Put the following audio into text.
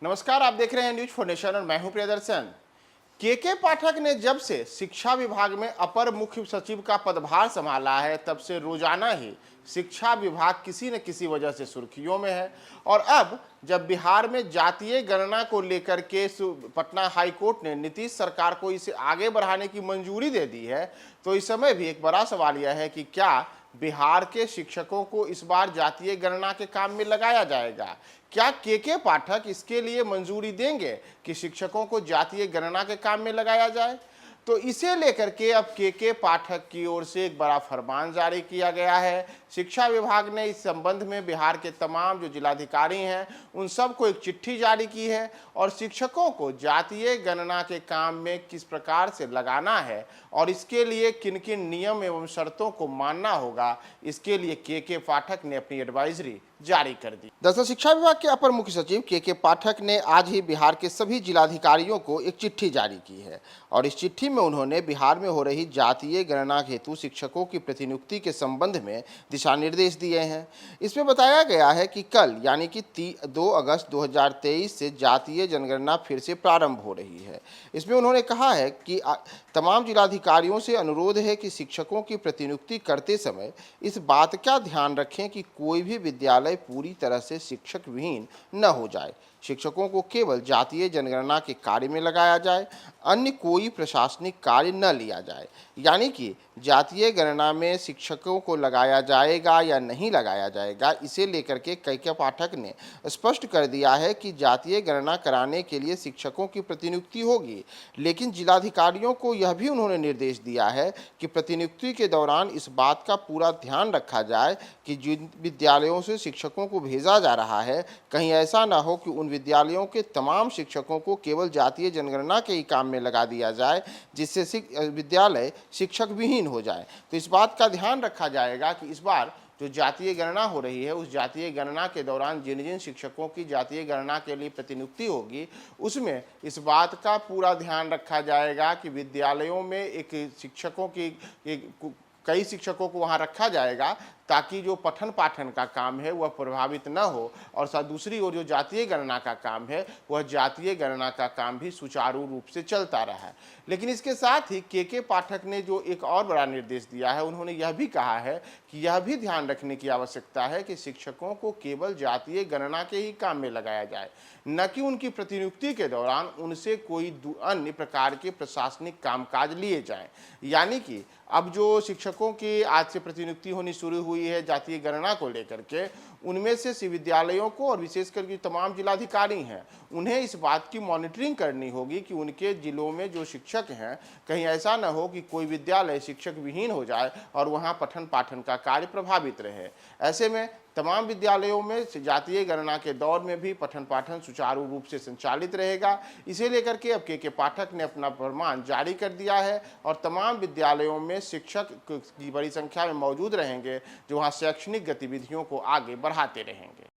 नमस्कार, आप देख रहे हैं न्यूज फॉर नेशन और मैं हूं प्रियदर्शन। के पाठक ने जब से शिक्षा विभाग में अपर मुख्य सचिव का पदभार संभाला है, तब से रोजाना ही शिक्षा विभाग किसी न किसी वजह से सुर्खियों में है। और अब जब बिहार में जातीय गणना को लेकर के पटना हाई कोर्ट ने नीतीश सरकार को इसे आगे बढ़ाने की मंजूरी दे दी है, तो इस समय भी एक बड़ा सवाल यह है कि क्या बिहार के शिक्षकों को इस बार जातीय गणना के काम में लगाया जाएगा। क्या के पाठक इसके लिए मंजूरी देंगे कि शिक्षकों को जातीय गणना के काम में लगाया जाए? तो इसे लेकर के अब के पाठक की ओर से एक बड़ा फरमान जारी किया गया है। शिक्षा विभाग ने इस संबंध में बिहार के तमाम जो जिलाधिकारी हैं उन सबको एक चिट्ठी जारी की है और शिक्षकों को जातीय गणना के काम में किस प्रकार से लगाना है और इसके लिए किन किन नियम एवं शर्तों को मानना होगा, इसके लिए के पाठक ने अपनी एडवाइजरी जारी कर दी। दरअसल शिक्षा विभाग के अपर मुख्य सचिव के पाठक ने आज ही बिहार के सभी जिलाधिकारियों को एक चिट्ठी जारी की है और इस चिट्ठी में उन्होंने बिहार में हो रही जातीय गणना हेतु शिक्षकों की प्रतिनियुक्ति के संबंध में दिशा निर्देश दिए हैं। इसमें बताया गया है कि कल यानी कि 2 अगस्त 2023 से जातीय जनगणना फिर से प्रारंभ हो रही है। इसमें उन्होंने कहा है कि तमाम जिलाधिकारियों से अनुरोध है कि शिक्षकों की प्रतिनियुक्ति करते समय इस बात का ध्यान रखें कि कोई भी विद्यालय पूरी तरह से शिक्षक विहीन न हो जाए। शिक्षकों को केवल जातीय जनगणना के कार्य में लगाया जाए, अन्य कोई प्रशासनिक कार्य न लिया जाए। यानी कि जातीय गणना में शिक्षकों को लगाया जाएगा या नहीं लगाया जाएगा, इसे लेकर के के पाठक ने स्पष्ट कर दिया है कि जातीय गणना कराने के लिए शिक्षकों की प्रतिनियुक्ति होगी, लेकिन जिलाधिकारियों को यह भी उन्होंने निर्देश दिया है कि प्रतिनियुक्ति के दौरान इस बात का पूरा ध्यान रखा जाए कि जिन विद्यालयों से शिक्षकों को भेजा जा रहा है, कहीं ऐसा ना हो कि उन विद्यालयों के तमाम शिक्षकों को केवल जातीय जनगणना के ही काम में लगा दिया जाए, जिससे विद्यालय शिक्षक विहीन हो जाए। तो इस बात का ध्यान रखा जाएगा कि इस बार जो जातीय गणना हो रही है, उस जातीय गणना के दौरान जिन जिन शिक्षकों की जातीय गणना के लिए प्रतिनियुक्ति होगी, उसमें इस बात का पूरा ध्यान रखा जाएगा कि विद्यालयों में कई शिक्षकों को वहां रखा जाएगा ताकि जो पठन पाठन का काम है वह प्रभावित न हो और साथ दूसरी ओर जो जातीय गणना का काम है वह जातीय गणना का काम भी सुचारू रूप से चलता रहा है। लेकिन इसके साथ ही के पाठक ने जो एक और बड़ा निर्देश दिया है, उन्होंने यह भी कहा है कि यह भी ध्यान रखने की आवश्यकता है कि शिक्षकों को केवल जातीय गणना के ही काम में लगाया जाए, न कि उनकी प्रतिनियुक्ति के दौरान उनसे कोई अन्य प्रकार के प्रशासनिक कामकाज लिए जाएं। यानी कि अब जो शिक्षकों की आज से प्रतिनियुक्ति होनी शुरू हुई है जातीय गणना को लेकर के, उनमें से विद्यालयों को और विशेषकर जो तमाम जिलाधिकारी हैं उन्हें इस बात की मॉनिटरिंग करनी होगी कि उनके जिलों में जो शिक्षक हैं, कहीं ऐसा न हो कि कोई विद्यालय शिक्षक विहीन हो जाए और वहां पठन पाठन का कार्य प्रभावित रहे। ऐसे में तमाम विद्यालयों में जातीय गणना के दौर में भी पठन पाठन सुचारू रूप से संचालित रहेगा। इसे लेकर के अब के पाठक ने अपना फरमान जारी कर दिया है और तमाम विद्यालयों में शिक्षक की बड़ी संख्या में मौजूद रहेंगे जो वहाँ शैक्षणिक गतिविधियों को आगे बढ़ाते रहेंगे।